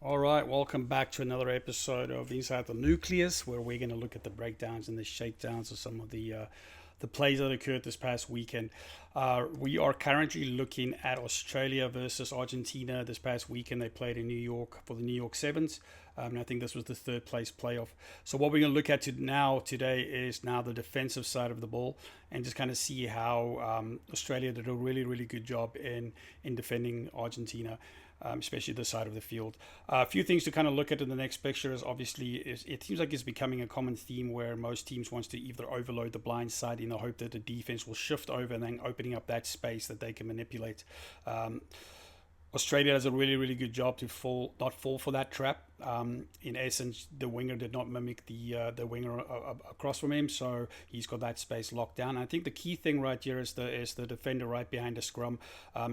All right, welcome back to another episode of Inside the Nucleus, where we're going to look at the breakdowns and the shakedowns of some of the plays that occurred this past weekend. We are currently looking at Australia versus Argentina. This past weekend, they played in New York for the New York Sevens. And I think this was the third place playoff. So what we're going to look at today is now the defensive side of the ball, and just kind of see how Australia did a really good job in defending Argentina. Especially this side of the field. A few things to kind of look at in the next picture is it seems like it's becoming a common theme where most teams wants to either overload the blind side in the hope that the defense will shift over and then opening up that space that they can manipulate. Australia does a really good job to not fall for that trap. In essence, the winger did not mimic the winger across from him, so he's got that space locked down. I think the key thing right here is the defender right behind the scrum.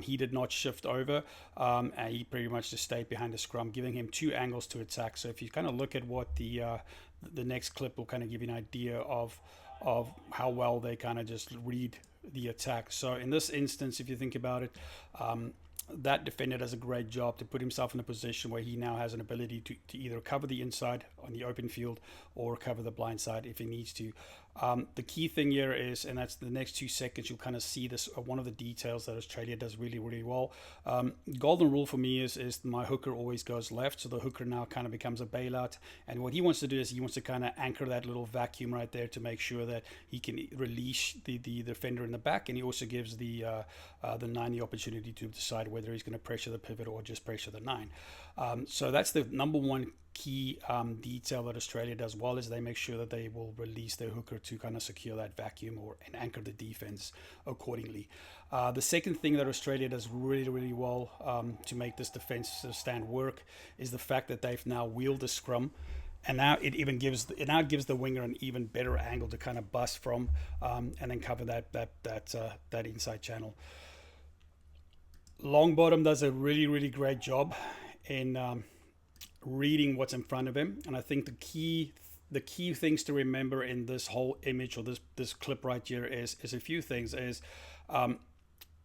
He did not shift over, and he pretty much just stayed behind the scrum, giving him two angles to attack. So if you kind of look at what the next clip will kind of give you an idea of how well they kind of just read the attack. So in this instance, if you think about it, that defender does a great job to put himself in a position where he now has an ability to either cover the inside on the open field or cover the blind side if he needs to. The key thing here is, and that's the next 2 seconds, you'll kind of see this, one of the details that Australia does really well. Golden rule for me is my hooker always goes left, so the hooker now kind of becomes a bailout, and what he wants to do is he wants to kind of anchor that little vacuum right there to make sure that he can release the defender in the back, and he also gives the 9 the opportunity to decide whether he's going to pressure the pivot or just pressure the 9. So that's the number one key detail that Australia does well, is they make sure that they will release their hooker to kind of secure that vacuum and anchor the defense accordingly. The second thing that Australia does really well to make this defensive stand work is the fact that they've now wheeled the scrum, and now it gives the winger an even better angle to kind of bust from, and then cover that inside channel. Longbottom does a really great job in reading what's in front of him, and I think the key things to remember in this whole image, or this clip right here, is a few things.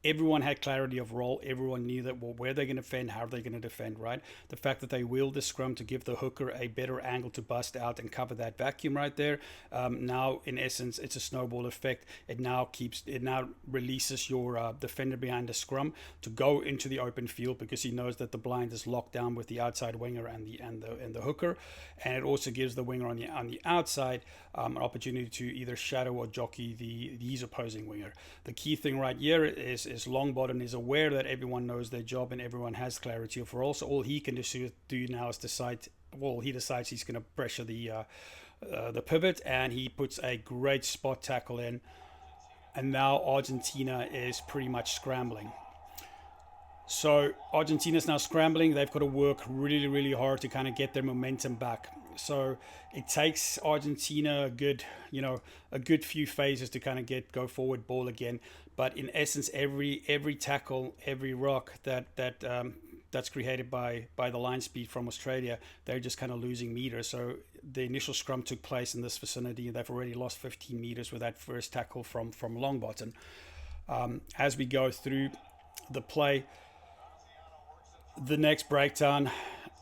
Everyone had clarity of role. Everyone knew that, well, where they're going to defend, how they're going to defend, right? The fact that they wheeled the scrum to give the hooker a better angle to bust out and cover that vacuum right there. Now, in essence, it's a snowball effect. It now releases your defender behind the scrum to go into the open field, because he knows that the blind is locked down with the outside winger and the hooker, and it also gives the winger on the outside an opportunity to either shadow or jockey his opposing winger. The key thing right here is Longbottom is aware that everyone knows their job and everyone has clarity of role. So all he can do now is he decides he's going to pressure the pivot, and he puts a great spot tackle in. And now Argentina is pretty much scrambling. So Argentina's now scrambling. They've got to work really hard to kind of get their momentum back. So it takes Argentina a good few phases to kind of go forward ball again. But in essence, every tackle, every rock that's created by the line speed from Australia, they're just kind of losing meters. So the initial scrum took place in this vicinity, and they've already lost 15 meters with that first tackle from Longbottom. As we go through the play, the next breakdown,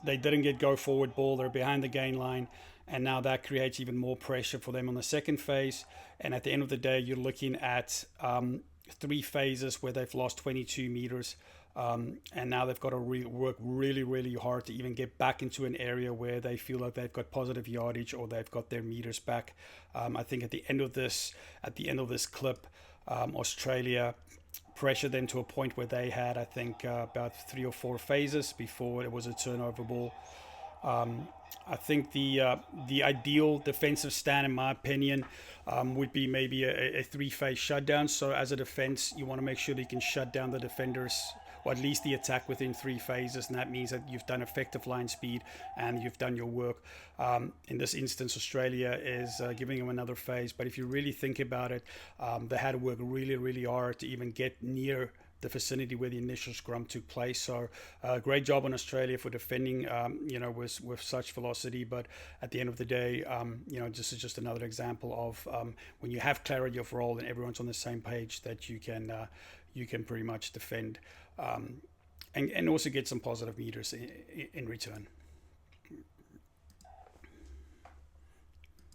they didn't get go forward ball. They're behind the gain line, and now that creates even more pressure for them on the second phase. And at the end of the day, you're looking at 3 phases where they've lost 22 meters, and now they've got to work really hard to even get back into an area where they feel like they've got positive yardage or they've got their meters back. I think at the end of this clip, Australia pressured them to a point where they had, I think, about 3 or 4 phases before it was a turnover ball. I think the ideal defensive stand, in my opinion, would be maybe a 3-phase shutdown. So as a defense, you want to make sure that you can shut down the defenders, or at least the attack, within 3 phases, and that means that you've done effective line speed and you've done your work. In this instance, Australia is giving them another phase, but if you really think about it, they had to work really hard to even get near the vicinity where the initial scrum took place. So great job on Australia for defending with such velocity. But at the end of the day, this is just another example of when you have clarity of role and everyone's on the same page, that you can pretty much defend and also get some positive meters in return.